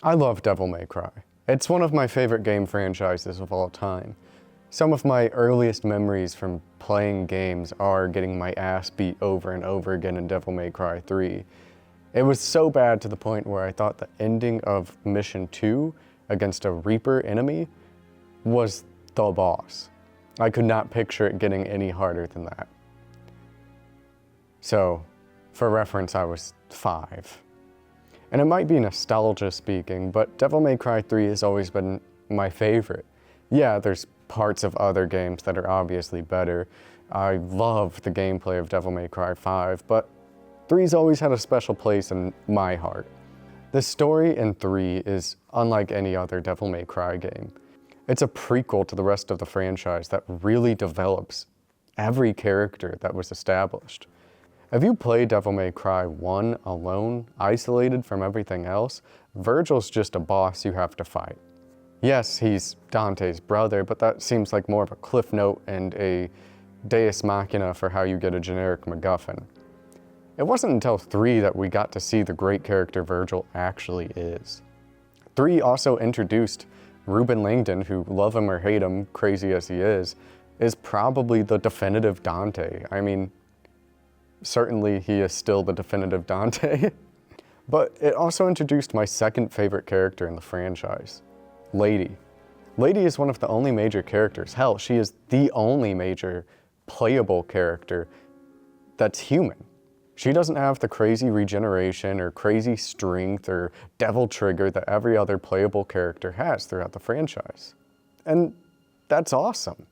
I love Devil May Cry. It's one of my favorite game franchises of all time. Some of my earliest memories from playing games are getting my ass beat over and over again in Devil May Cry 3. It was so bad to the point where I thought the ending of Mission 2 against a Reaper enemy was the boss. I could not picture it getting any harder than that. So, for reference, I was 5. And it might be nostalgia speaking, but Devil May Cry 3 has always been my favorite. Yeah, there's parts of other games that are obviously better. I love the gameplay of Devil May Cry 5, but 3's always had a special place in my heart. The story in 3 is unlike any other Devil May Cry game. It's a prequel to the rest of the franchise that really develops every character that was established. If you play Devil May Cry 1 alone, isolated from everything else, Virgil's just a boss you have to fight. Yes, he's Dante's brother, but that seems like more of a cliff note and a deus machina for how you get a generic MacGuffin. It wasn't until 3 that we got to see the great character Virgil actually is. 3 also introduced Reuben Langdon, who, love him or hate him, crazy as he is probably the definitive Dante. I mean, certainly he is still the definitive Dante. But it also introduced my second favorite character in the franchise, Lady. Lady is one of the only major characters. Hell, she is the only major playable character that's human. She doesn't have the crazy regeneration or crazy strength or devil trigger that every other playable character has throughout the franchise. And that's awesome.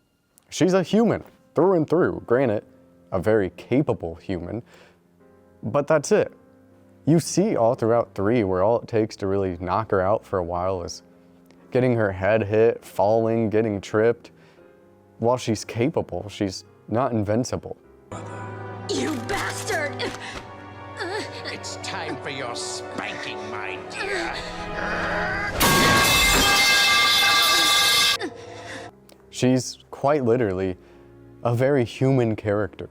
She's a human, through and through. Granted, a very capable human, but that's it. You see all throughout 3 where all it takes to really knock her out for a while is getting her head hit, falling, getting tripped. While she's capable, she's not invincible. You bastard! It's time for your spanking, my dear. She's quite literally a very human character,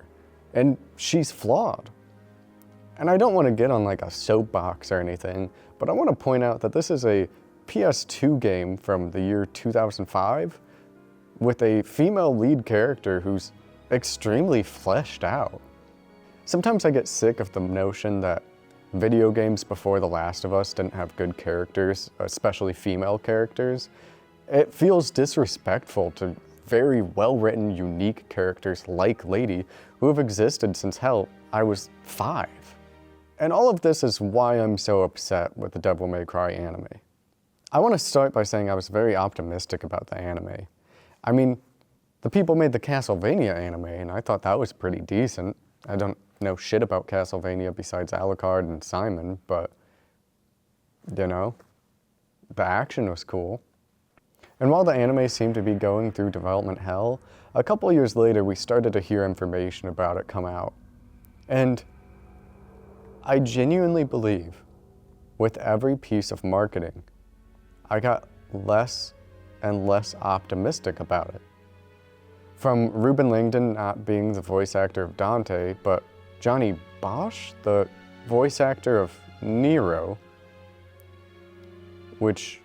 and she's flawed. And I don't want to get on like a soapbox or anything, but I want to point out that this is a PS2 game from the year 2005 with a female lead character who's extremely fleshed out. Sometimes I get sick of the notion that video games before The Last of Us didn't have good characters, especially female characters. It feels disrespectful to very well-written, unique characters like Lady who have existed since, hell, I was 5. And all of this is why I'm so upset with the Devil May Cry anime. I want to start by saying I was very optimistic about the anime. I mean, the people made the Castlevania anime, and I thought that was pretty decent. I don't know shit about Castlevania besides Alucard and Simon, but, you know, the action was cool. And while the anime seemed to be going through development hell, a couple years later we started to hear information about it come out. And I genuinely believe, with every piece of marketing, I got less and less optimistic about it. From Reuben Langdon not being the voice actor of Dante, but Johnny Bosch, the voice actor of Nero, which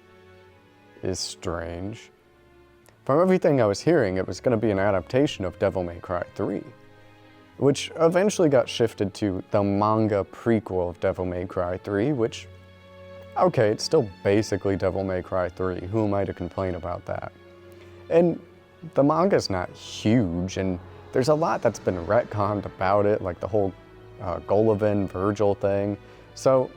is strange. From everything I was hearing, it was going to be an adaptation of Devil May Cry 3, which eventually got shifted to the manga prequel of Devil May Cry 3, which, okay, it's still basically Devil May Cry 3. Who am I to complain about that? And the manga's not huge, and there's a lot that's been retconned about it, like the whole Golovin Virgil thing. So,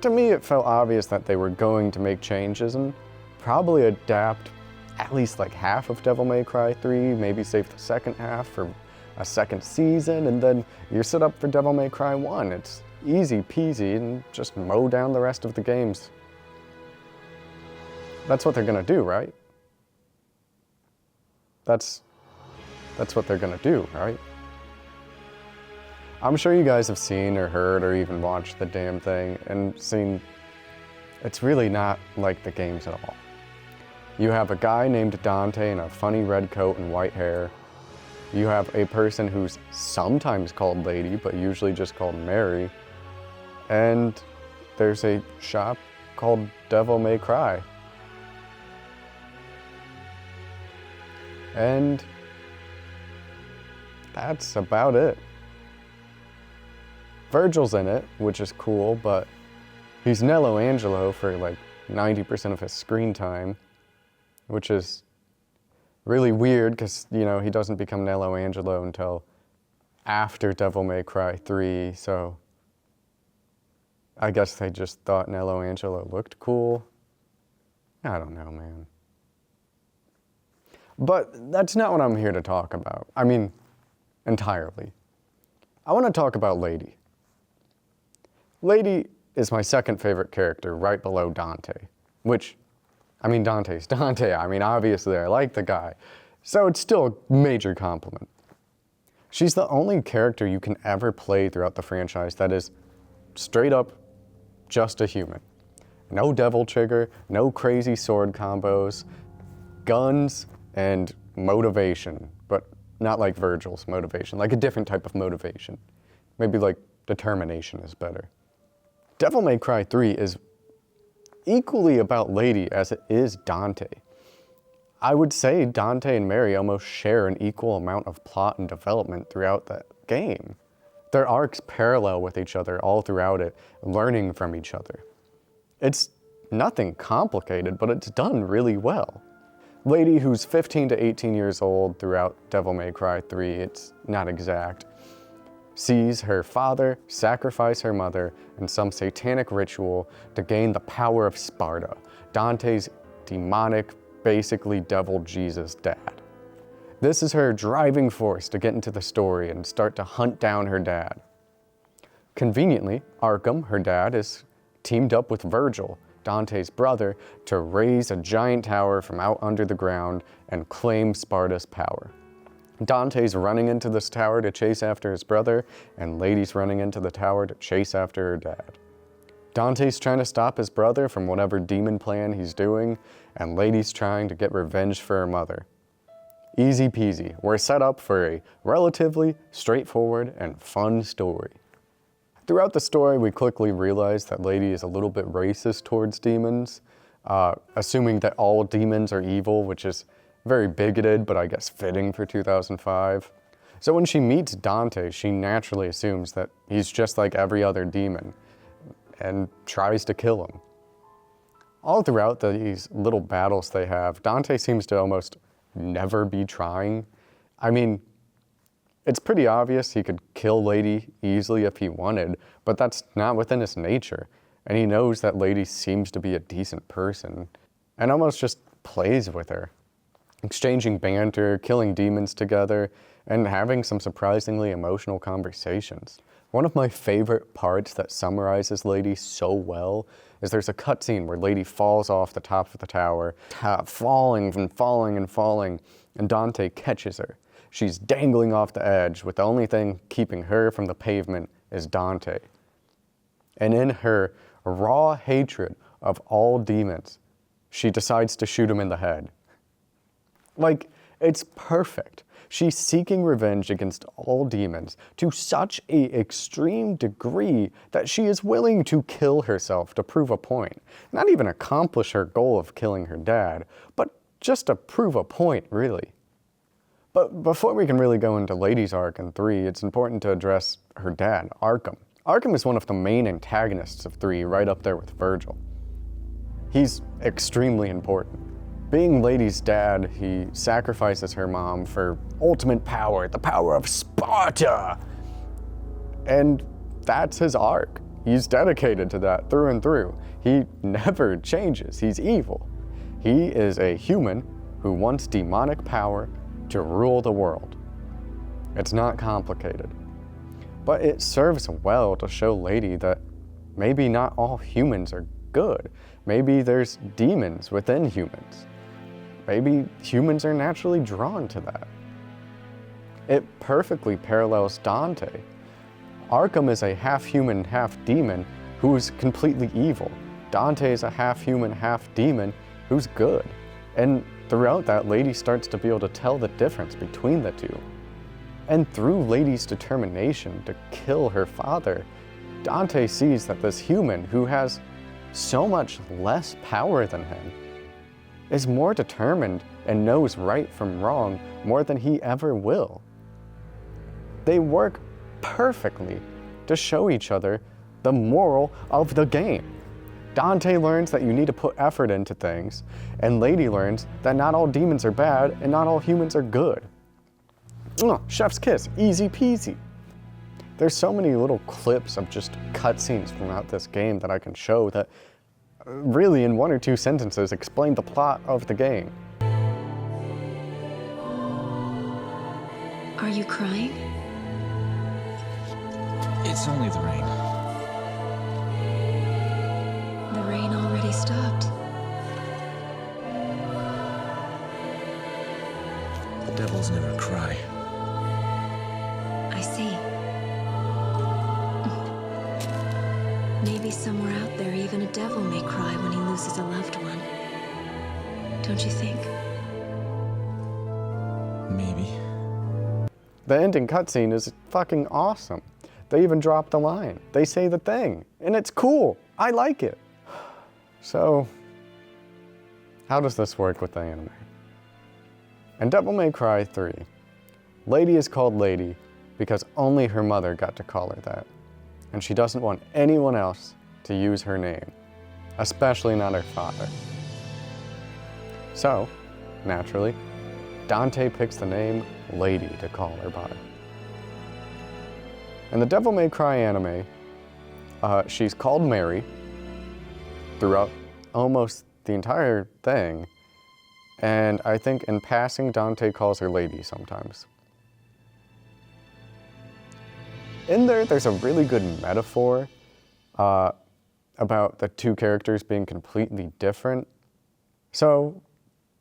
to me, it felt obvious that they were going to make changes and probably adapt at least like half of Devil May Cry 3, maybe save the second half for a second season, and then you're set up for Devil May Cry 1. It's easy peasy, and just mow down the rest of the games. That's what they're gonna do, right? That's what they're gonna do, right? I'm sure you guys have seen or heard or even watched the damn thing and seen it's really not like the games at all. You have a guy named Dante in a funny red coat and white hair. You have a person who's sometimes called Lady, but usually just called Mary. And there's a shop called Devil May Cry. And that's about it. Virgil's in it, which is cool, but he's Nello Angelo for like 90% of his screen time, which is really weird because, you know, he doesn't become Nello Angelo until after Devil May Cry 3, so I guess they just thought Nello Angelo looked cool. I don't know, man. But that's not what I'm here to talk about. I mean, entirely. I want to talk about Lady. Lady is my second favorite character, right below Dante. Which, I mean, Dante's Dante. I mean, obviously I like the guy. So it's still a major compliment. She's the only character you can ever play throughout the franchise that is straight up just a human. No devil trigger, no crazy sword combos, guns, and motivation, but not like Virgil's motivation, like a different type of motivation. Maybe like determination is better. Devil May Cry 3 is equally about Lady as it is Dante. I would say Dante and Mary almost share an equal amount of plot and development throughout the game. Their arcs parallel with each other all throughout it, learning from each other. It's nothing complicated, but it's done really well. Lady, who's 15 to 18 years old throughout Devil May Cry 3, it's not exact, sees her father sacrifice her mother in some satanic ritual to gain the power of Sparta, Dante's demonic, basically devil Jesus dad. This is her driving force to get into the story and start to hunt down her dad. Conveniently, Arkham, her dad, is teamed up with Virgil, Dante's brother, to raise a giant tower from out under the ground and claim Sparta's power. Dante's running into this tower to chase after his brother, and Lady's running into the tower to chase after her dad. Dante's trying to stop his brother from whatever demon plan he's doing, and Lady's trying to get revenge for her mother. Easy peasy, we're set up for a relatively straightforward and fun story. Throughout the story, we quickly realize that Lady is a little bit racist towards demons, assuming that all demons are evil, which is very bigoted, but I guess fitting for 2005. So when she meets Dante, she naturally assumes that he's just like every other demon, and tries to kill him. All throughout these little battles they have, Dante seems to almost never be trying. I mean, it's pretty obvious he could kill Lady easily if he wanted, but that's not within his nature. And he knows that Lady seems to be a decent person, and almost just plays with her, exchanging banter, killing demons together, and having some surprisingly emotional conversations. One of my favorite parts that summarizes Lady so well is there's a cutscene where Lady falls off the top of the tower, falling and falling and falling, and Dante catches her. She's dangling off the edge, with the only thing keeping her from the pavement is Dante. And in her raw hatred of all demons, she decides to shoot him in the head. Like, it's perfect. She's seeking revenge against all demons to such an extreme degree that she is willing to kill herself to prove a point. Not even accomplish her goal of killing her dad, but just to prove a point, really. But before we can really go into Lady's arc in 3, it's important to address her dad, Arkham. Arkham is one of the main antagonists of 3, right up there with Virgil. He's extremely important. Being Lady's dad, he sacrifices her mom for ultimate power, the power of Sparta! And that's his arc. He's dedicated to that through and through. He never changes. He's evil. He is a human who wants demonic power to rule the world. It's not complicated. But it serves well to show Lady that maybe not all humans are good. Maybe there's demons within humans. Maybe humans are naturally drawn to that. It perfectly parallels Dante. Arkham is a half-human, half-demon who's completely evil. Dante is a half-human, half-demon who's good. And throughout that, Lady starts to be able to tell the difference between the two. And through Lady's determination to kill her father, Dante sees that this human who has so much less power than him, is more determined and knows right from wrong more than he ever will. They work perfectly to show each other the moral of the game. Dante learns that you need to put effort into things, and Lady learns that not all demons are bad and not all humans are good. Chef's kiss, easy peasy. There's so many little clips of just cutscenes throughout this game that I can show that really in 1 or 2 sentences explain the plot of the game. Are you crying? It's only the rain. The rain already stopped. The devils never cry. I see. Maybe somewhere out there, even a devil may cry when he loses a loved one. Don't you think? Maybe. The ending cutscene is fucking awesome. They even drop the line. They say the thing, and it's cool. I like it. So, how does this work with the anime? In Devil May Cry 3, Lady is called Lady because only her mother got to call her that, and she doesn't want anyone else to use her name, especially not her father. So, naturally, Dante picks the name Lady to call her by. In the Devil May Cry anime, she's called Mary throughout almost the entire thing, and I think in passing Dante calls her Lady sometimes. In there's a really good metaphor about the two characters being completely different. So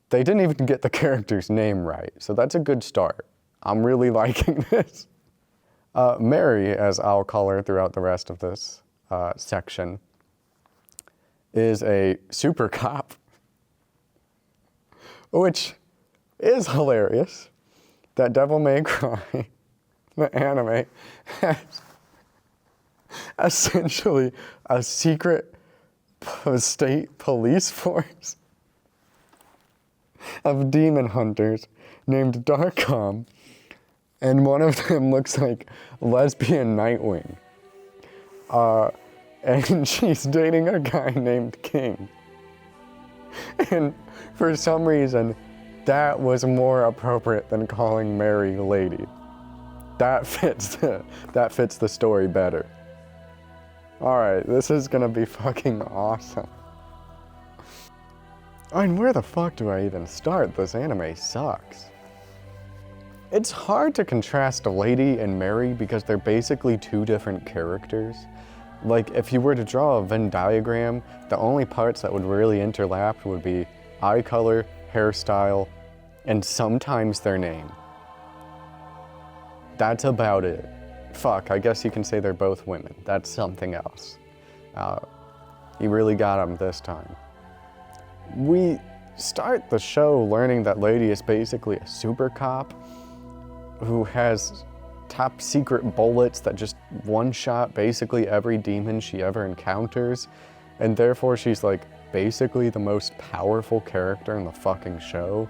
they didn't even get the character's name right, so that's a good start. I'm really liking this. Mary, as I'll call her throughout the rest of this section, is a super cop, which is hilarious that Devil May Cry, the anime, has essentially a secret state police force of demon hunters named Darkcom, and one of them looks like lesbian Nightwing. And she's dating a guy named King. And for some reason, that was more appropriate than calling Mary Lady. That fits the story better. Alright, this is gonna be fucking awesome. I mean, where the fuck do I even start? This anime sucks. It's hard to contrast Lady and Mary because they're basically two different characters. Like, if you were to draw a Venn diagram, the only parts that would really interlap would be eye color, hairstyle, and sometimes their name. That's about it. Fuck, I guess you can say they're both women. That's something else. You really got them this time. We start the show learning that Lady is basically a super cop who has top secret bullets that just one-shot basically every demon she ever encounters, and therefore she's like basically the most powerful character in the fucking show.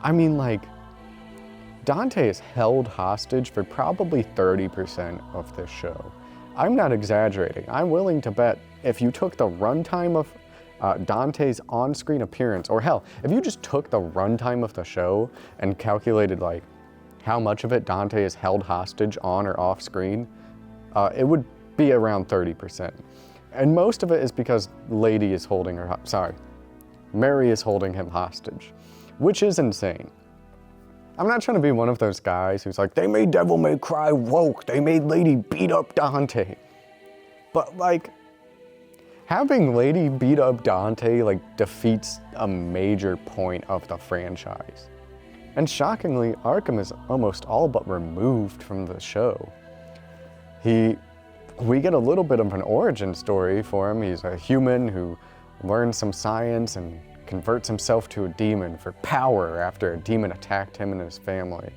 I mean, like, Dante is held hostage for probably 30% of this show. I'm not exaggerating. I'm willing to bet if you took the runtime of Dante's on-screen appearance, or hell, if you just took the runtime of the show and calculated like how much of it Dante is held hostage on or off screen, it would be around 30%. And most of it is because Lady is holding her, Mary is holding him hostage, which is insane. I'm not trying to be one of those guys who's like, they made Devil May Cry woke, they made Lady beat up Dante. But like, having Lady beat up Dante like defeats a major point of the franchise. And shockingly, Arkham is almost all but removed from the show. We get a little bit of an origin story for him. He's a human who learns some science and converts himself to a demon for power after a demon attacked him and his family.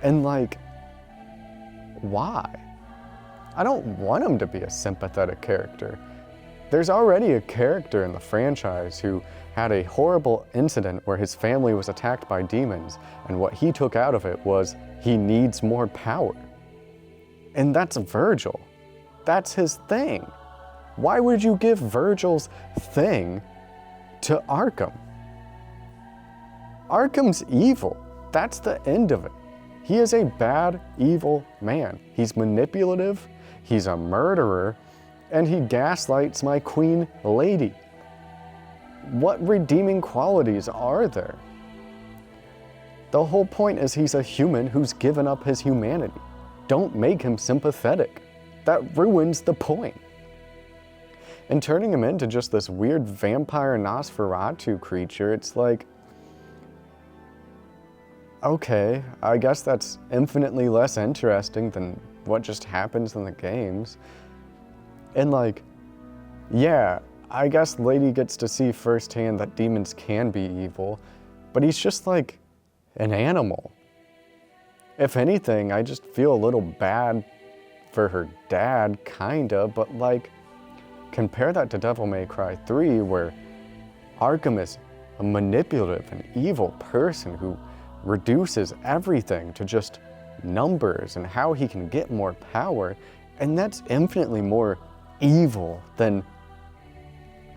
And like, why? I don't want him to be a sympathetic character. There's already a character in the franchise who had a horrible incident where his family was attacked by demons, and what he took out of it was he needs more power. And that's Virgil. That's his thing. Why would you give Virgil's thing to Arkham? Arkham's evil. That's the end of it. He is a bad, evil man. He's manipulative, he's a murderer, and he gaslights my queen lady. What redeeming qualities are there? The whole point is he's a human who's given up his humanity. Don't make him sympathetic. That ruins the point. And turning him into just this weird vampire Nosferatu creature, it's like, okay, I guess that's infinitely less interesting than what just happens in the games. And like, yeah, I guess Lady gets to see firsthand that demons can be evil, but he's just like an animal. If anything, I just feel a little bad for her dad, kinda, but like, compare that to Devil May Cry 3, where Arkham is a manipulative and evil person who reduces everything to just numbers and how he can get more power, and that's infinitely more evil than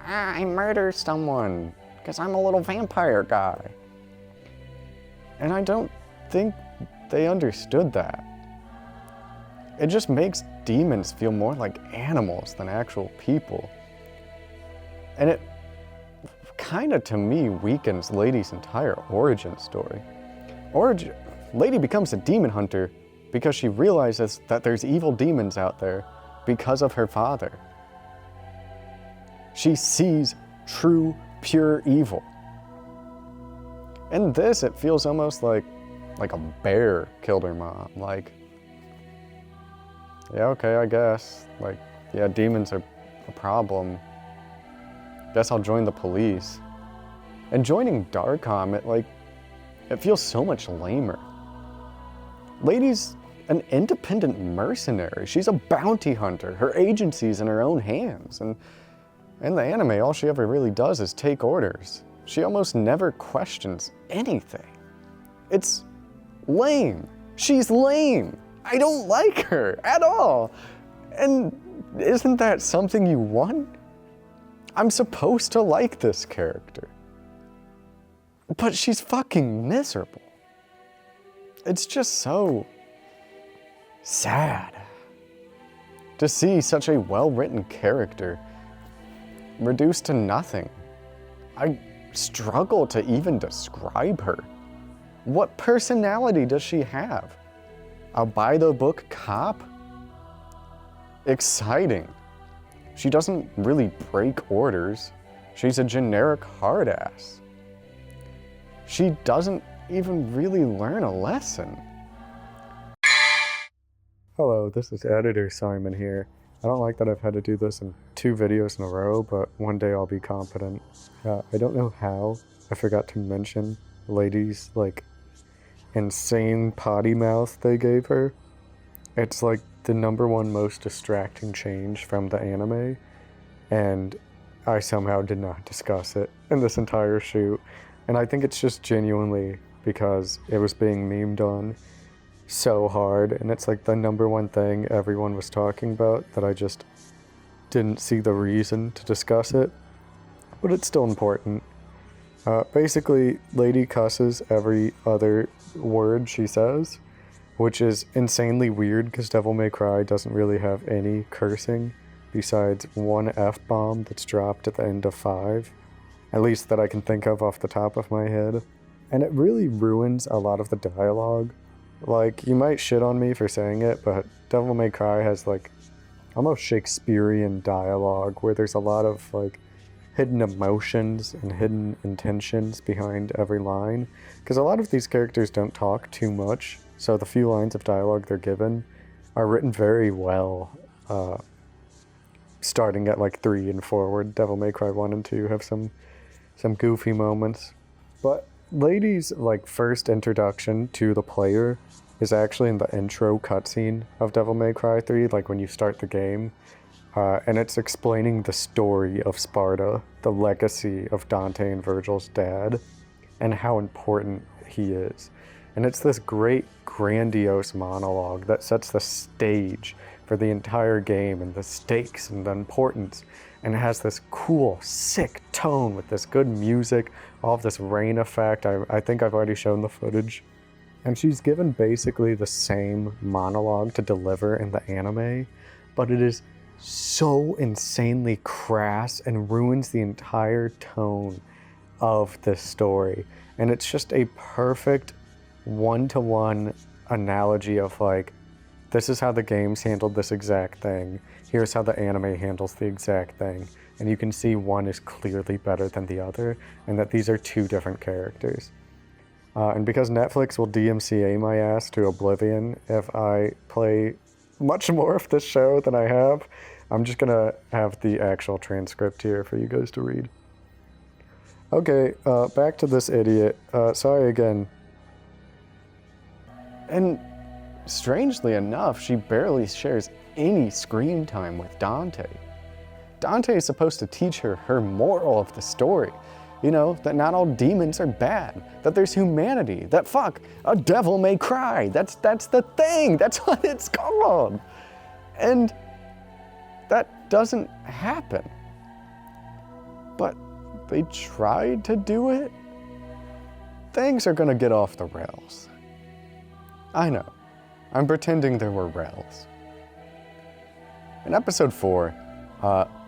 I murder someone because I'm a little vampire guy. And I don't think they understood that. It just makes demons feel more like animals than actual people. And it kind of, to me, weakens Lady's entire origin story. Lady becomes a demon hunter because she realizes that there's evil demons out there because of her father. She sees true, pure evil. In this, it feels almost like a bear killed her mom. Like, yeah, okay, I guess. Like, yeah, demons are a problem. Guess I'll join the police. And joining Darkcom, it feels so much lamer. Lady's an independent mercenary. She's a bounty hunter. Her agency's in her own hands. And in the anime, all she ever really does is take orders. She almost never questions anything. It's lame. She's lame. I don't like her at all. And isn't that something you want? I'm supposed to like this character. But she's fucking miserable. It's just so sad to see such a well-written character reduced to nothing. I struggle to even describe her. What personality does she have? A by-the-book cop? Exciting. She doesn't really break orders. She's a generic hard ass. She doesn't even really learn a lesson. Hello, this is Editor Simon here. I don't like that I've had to do this in 2 videos in a row, but one day I'll be competent. I don't know how. I forgot to mention Lady's, insane potty mouth they gave her. It's like the #1 most distracting change from the anime, and I somehow did not discuss it in this entire shoot. And I think it's just genuinely because it was being memed on so hard, and it's like the #1 thing everyone was talking about that I just didn't see the reason to discuss it. But it's still important. Basically, Lady cusses every other word she says, which is insanely weird because Devil May Cry doesn't really have any cursing besides one F-bomb that's dropped at the end of 5, at least that I can think of off the top of my head. And it really ruins a lot of the dialogue. You might shit on me for saying it, but Devil May Cry has almost Shakespearean dialogue where there's a lot of hidden emotions and hidden intentions behind every line, because a lot of these characters don't talk too much, so the few lines of dialogue they're given are written very well, starting at 3 and forward. Devil May Cry 1 and 2 have some goofy moments, but Lady's first introduction to the player is actually in the intro cutscene of Devil May Cry 3, when you start the game. And it's explaining the story of Sparta, the legacy of Dante and Virgil's dad, and how important he is. And it's this great, grandiose monologue that sets the stage for the entire game and the stakes and the importance. And it has this cool, sick tone with this good music, all of this rain effect. I think I've already shown the footage. And she's given basically the same monologue to deliver in the anime, but it is so insanely crass and ruins the entire tone of this story. And it's just a perfect one-to-one analogy of like, this is how the games handled this exact thing. Here's how the anime handles the exact thing. And you can see one is clearly better than the other, and that these are two different characters. And because Netflix will DMCA my ass to oblivion if I play much more of this show than I have, I'm just gonna have the actual transcript here for you guys to read. Okay, back to this idiot. Sorry again. And strangely enough, she barely shares any screen time with Dante. Dante is supposed to teach her her moral of the story. You know, that not all demons are bad, that there's humanity, that fuck, a devil may cry. That's the thing, that's what it's called. And that doesn't happen. But they tried to do it. Things are gonna get off the rails. I know, I'm pretending there were rails. In episode 4,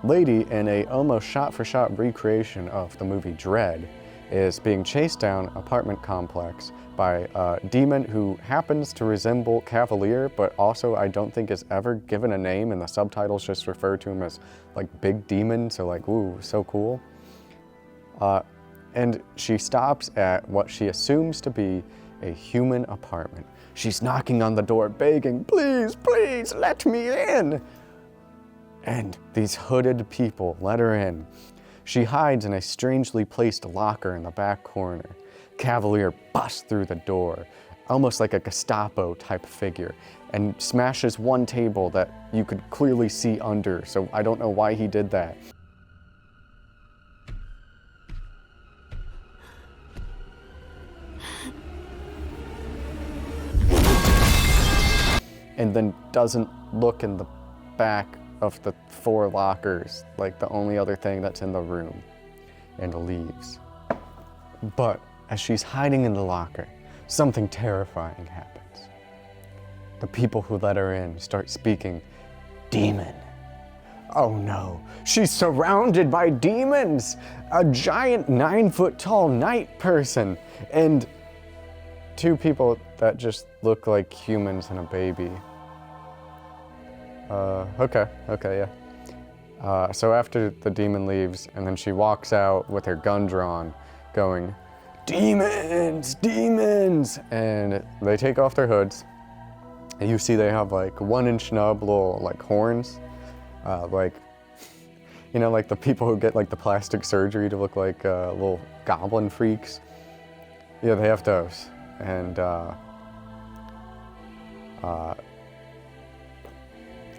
Lady, in a almost shot-for-shot recreation of the movie Dread, is being chased down an apartment complex by a demon who happens to resemble Cavalier, but also I don't think is ever given a name, and the subtitles just refer to him as like Big Demon, so like, ooh, so cool. And she stops at what she assumes to be a human apartment. She's knocking on the door, begging, please, please, let me in. And these hooded people let her in. She hides in a strangely placed locker in the back corner. Cavalier busts through the door, almost like a Gestapo type figure, and smashes one table that you could clearly see under, so I don't know why he did that. And then doesn't look in the back of the 4 lockers, like the only other thing that's in the room, and leaves. But as she's hiding in the locker, something terrifying happens. The people who let her in start speaking demon. Oh no, she's surrounded by demons! A giant 9-foot-tall night person, and 2 people that just look like humans and a baby. Okay, yeah. So after the demon leaves, and then she walks out with her gun drawn, going, demons, demons! And they take off their hoods, and you see they have like 1-inch nub little like horns, like, you know, like the people who get like the plastic surgery to look like little goblin freaks. Yeah, they have those. And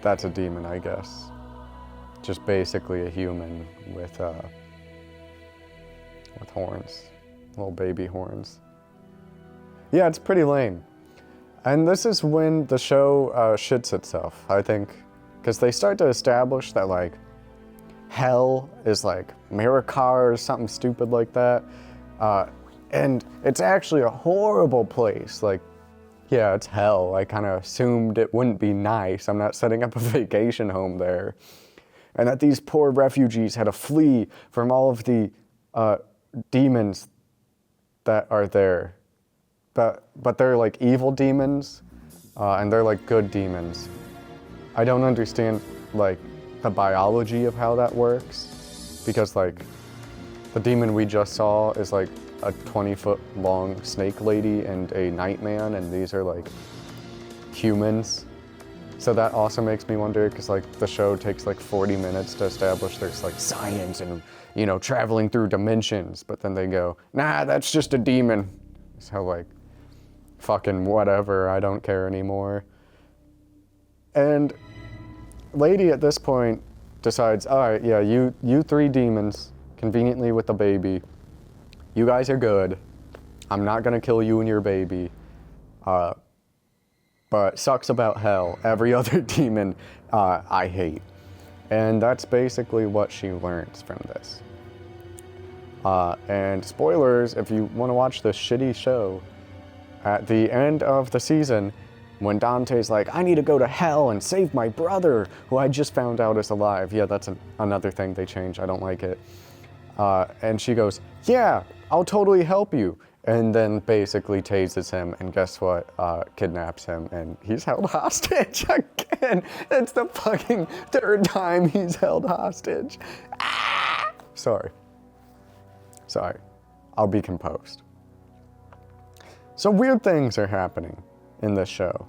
that's a demon, I guess. Just basically a human with horns, little baby horns. Yeah, it's pretty lame. And this is when the show shits itself, I think, because they start to establish that like hell is like Mirakar or something stupid like that, and it's actually a horrible place. Like, yeah, it's hell. I kind of assumed it wouldn't be nice. I'm not setting up a vacation home there. And that these poor refugees had to flee from all of the demons that are there. But they're like evil demons, and they're like good demons. I don't understand like the biology of how that works, because like the demon we just saw is like a 20-foot long snake lady and a nightman, and these are like humans. So that also makes me wonder, because like the show takes like 40 minutes to establish there's like science and, you know, traveling through dimensions, but then they go, nah, that's just a demon. So like, fucking whatever, I don't care anymore. And Lady at this point decides, all right, yeah, you three demons, conveniently with the baby, you guys are good. I'm not gonna kill you and your baby. But sucks about hell. Every other demon I hate. And that's basically what she learns from this. And spoilers, if you want to watch this shitty show, at the end of the season, when Dante's like, I need to go to hell and save my brother, who I just found out is alive. Yeah, that's another thing they changed. I don't like it. And she goes, yeah, I'll totally help you. And then basically tases him, and guess what? Kidnaps him, and he's held hostage again. It's the fucking third time he's held hostage. Ah! Sorry. I'll be composed. So weird things are happening in this show.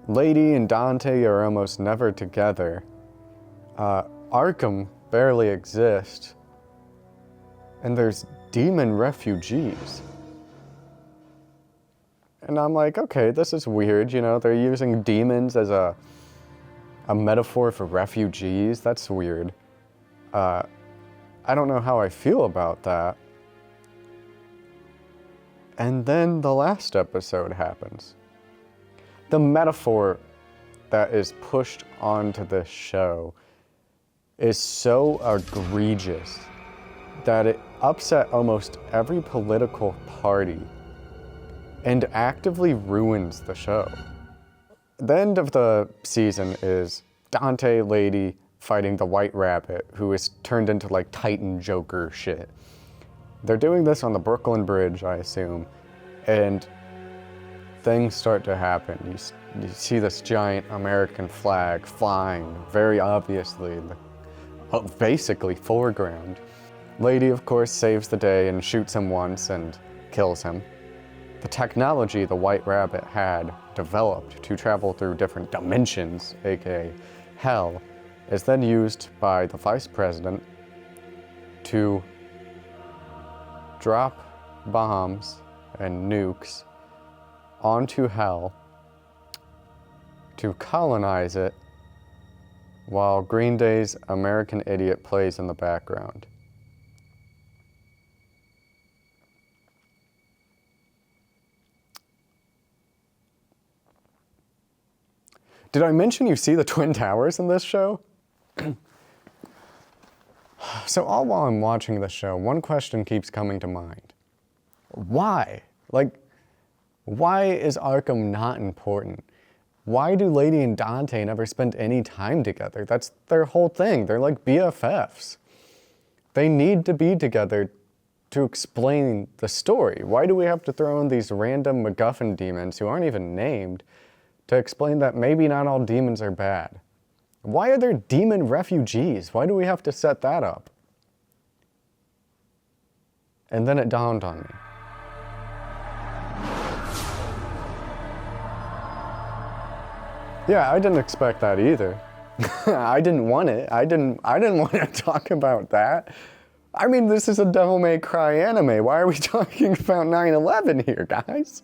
Lady and Dante are almost never together. Arkham barely exists. And there's demon refugees. And I'm like, okay, this is weird, you know, they're using demons as a metaphor for refugees. That's weird. I don't know how I feel about that. And then the last episode happens. The metaphor that is pushed onto this show is so egregious that it upset almost every political party and actively ruins the show. The end of the season is Dante, Lady fighting the White Rabbit, who is turned into like Titan Joker shit. They're doing this on the Brooklyn Bridge, I assume, and things start to happen. You see this giant American flag flying, very obviously, basically foreground. Lady, of course, saves the day and shoots him once and kills him. The technology the White Rabbit had developed to travel through different dimensions, aka hell, is then used by the Vice President to drop bombs and nukes onto hell to colonize it while Green Day's American Idiot plays in the background. Did I mention you see the Twin Towers in this show? So all while I'm watching this show, one question keeps coming to mind. Why? Like, why is Arkham not important? Why do Lady and Dante never spend any time together? That's their whole thing. They're like BFFs. They need to be together to explain the story. Why do we have to throw in these random MacGuffin demons who aren't even named to explain that maybe not all demons are bad? Why are there demon refugees? Why do we have to set that up? And then it dawned on me. Yeah, I didn't expect that either. I didn't want it. I didn't want to talk about that. I mean, this is a Devil May Cry anime. Why are we talking about 9/11 here, guys?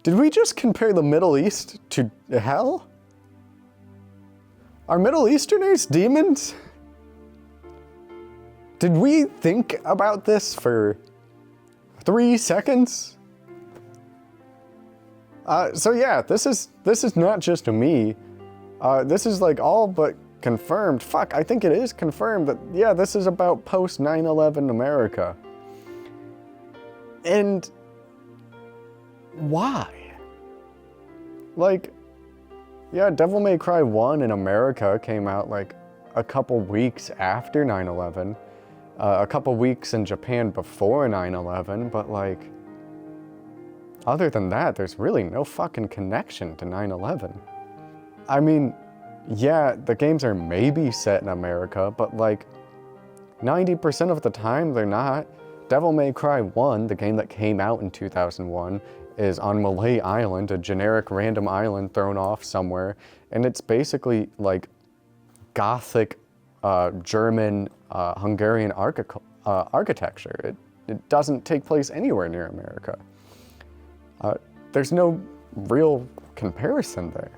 Did we just compare the Middle East to hell? Are Middle Easterners demons? Did we think about this for 3 seconds? So yeah, this is not just me. This is like all but confirmed. Fuck, I think it is confirmed that, yeah, this is about post 9/11 America. And why? Like, yeah, Devil May Cry 1 in America came out like a couple weeks after 9/11. A couple weeks in Japan before 9/11, but like, other than that, there's really no fucking connection to 9/11. I mean, yeah, the games are maybe set in America, but like, 90% of the time they're not. Devil May Cry 1, the game that came out in 2001, is on Malay Island, a generic random island thrown off somewhere, and it's basically like Gothic German Hungarian architecture. It doesn't take place anywhere near America. There's no real comparison there.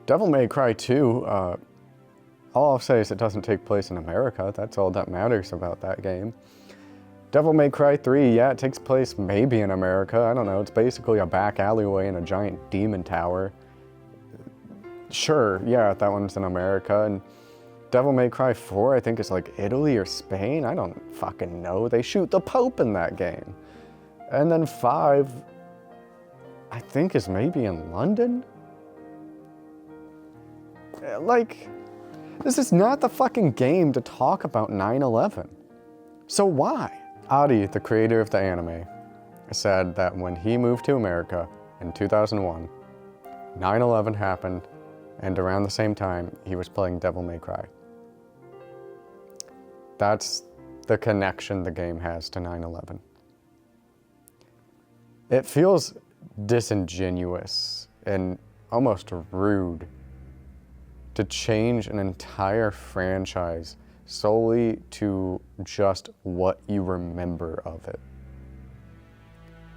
Devil May Cry 2, all I'll say is it doesn't take place in America. That's all that matters about that game. Devil May Cry 3, yeah, it takes place maybe in America. I don't know. It's basically a back alleyway in a giant demon tower. Sure, yeah, that one's in America. And Devil May Cry 4, I think, is like Italy or Spain. I don't fucking know. They shoot the Pope in that game. And then 5, I think, is maybe in London? Like, this is not the fucking game to talk about 9/11. So why? Adi, the creator of the anime, said that when he moved to America in 2001, 9/11 happened, and around the same time, he was playing Devil May Cry. That's the connection the game has to 9/11. It feels disingenuous and almost rude to change an entire franchise solely to just what you remember of it.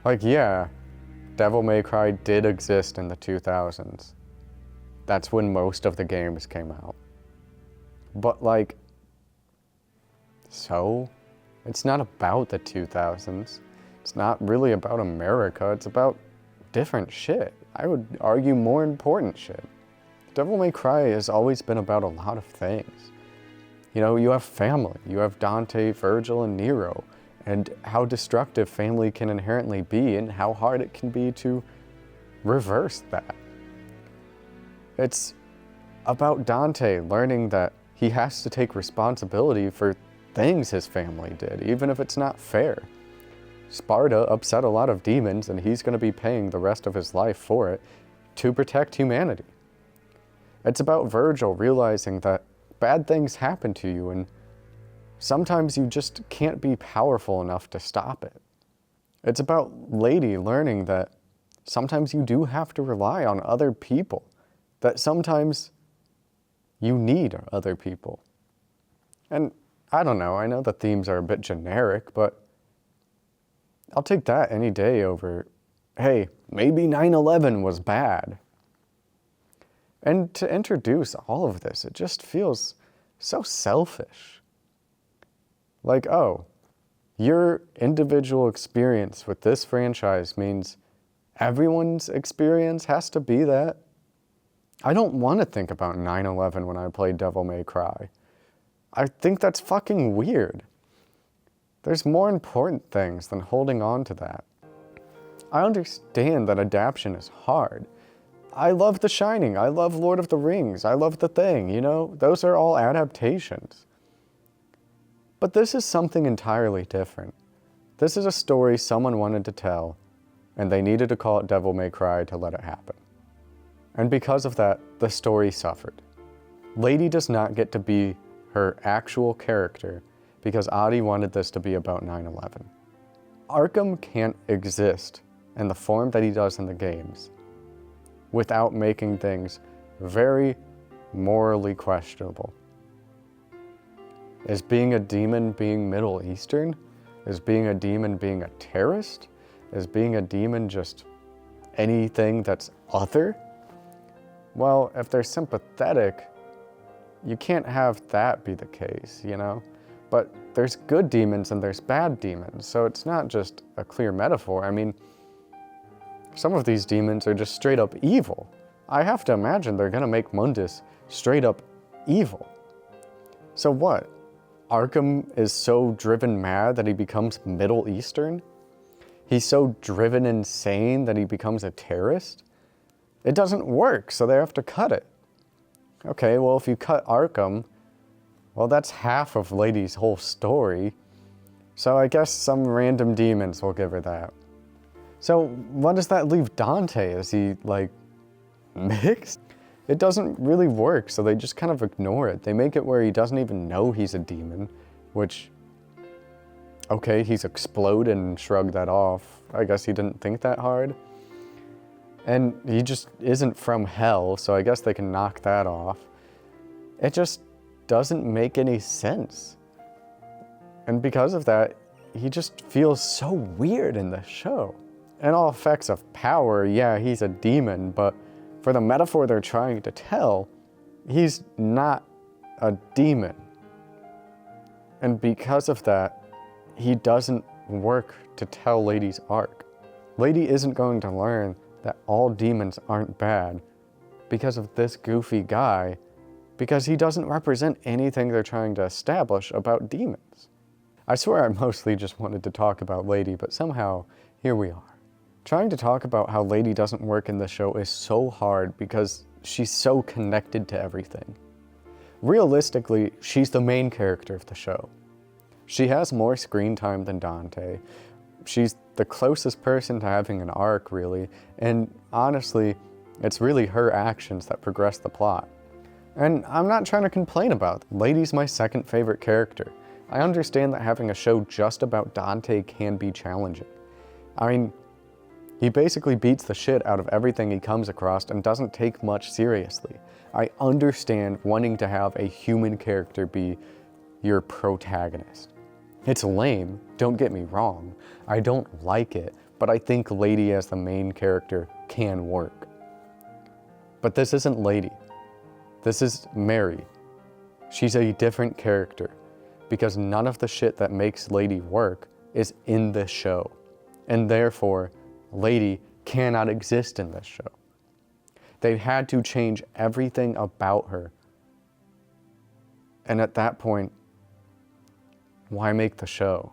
Like, yeah, Devil May Cry did exist in the 2000s. That's when most of the games came out. But like, so? It's not about the 2000s. It's not really about America. It's about different shit. I would argue more important shit. Devil May Cry has always been about a lot of things. You know, you have family, you have Dante, Virgil, and Nero, and how destructive family can inherently be and how hard it can be to reverse that. It's about Dante learning that he has to take responsibility for things his family did, even if it's not fair. Sparta upset a lot of demons, and he's going to be paying the rest of his life for it to protect humanity. It's about Virgil realizing that bad things happen to you, and sometimes you just can't be powerful enough to stop it. It's about Lady learning that sometimes you do have to rely on other people, that sometimes you need other people. And I don't know, I know the themes are a bit generic, but I'll take that any day over, hey, maybe 9/11 was bad. And to introduce all of this, it just feels so selfish. Like, oh, your individual experience with this franchise means everyone's experience has to be that. I don't want to think about 9/11 when I play Devil May Cry. I think that's fucking weird. There's more important things than holding on to that. I understand that adaptation is hard. I love The Shining, I love Lord of the Rings, I love The Thing, you know? Those are all adaptations. But this is something entirely different. This is a story someone wanted to tell, and they needed to call it Devil May Cry to let it happen. And because of that, the story suffered. Lady does not get to be her actual character because Adi wanted this to be about 9/11. Arkham can't exist in the form that he does in the games without making things very morally questionable. Is being a demon being Middle Eastern? Is being a demon being a terrorist? Is being a demon just anything that's other? Well, if they're sympathetic, you can't have that be the case, you know? But there's good demons and there's bad demons, so it's not just a clear metaphor. I mean, some of these demons are just straight up evil. I have to imagine they're gonna make Mundus straight up evil. So what? Arkham is so driven mad that he becomes Middle Eastern? He's so driven insane that he becomes a terrorist? It doesn't work, so they have to cut it. Okay, well, if you cut Arkham, well, that's half of Lady's whole story. So I guess some random demons will give her that. So what does that leave Dante? Is he, like, mixed? It doesn't really work, so they just kind of ignore it. They make it where he doesn't even know he's a demon, which, okay, he's exploded and shrugged that off. I guess he didn't think that hard. And he just isn't from hell, so I guess they can knock that off. It just doesn't make any sense. And because of that, he just feels so weird in the show. In all effects of power, yeah, he's a demon, but For the metaphor they're trying to tell, he's not a demon. And because of that, he doesn't work to tell Lady's arc. Lady isn't going to learn that all demons aren't bad because of this goofy guy, because he doesn't represent anything they're trying to establish about demons. I swear I mostly just wanted to talk about Lady, but somehow, here we are. Trying to talk about how Lady doesn't work in the show is so hard because she's so connected to everything. Realistically, she's the main character of the show. She has more screen time than Dante. She's the closest person to having an arc, really, and honestly, it's really her actions that progress the plot. And I'm not trying to complain about it. Lady's my second favorite character. I understand that having a show just about Dante can be challenging. I mean, he basically beats the shit out of everything he comes across and doesn't take much seriously. I understand wanting to have a human character be your protagonist. It's lame, don't get me wrong. I don't like it, but I think Lady as the main character can work. But this isn't Lady. This is Mary. She's a different character because none of the shit that makes Lady work is in this show. And therefore, Lady cannot exist in this show. They had to change everything about her. And at that point, why make the show?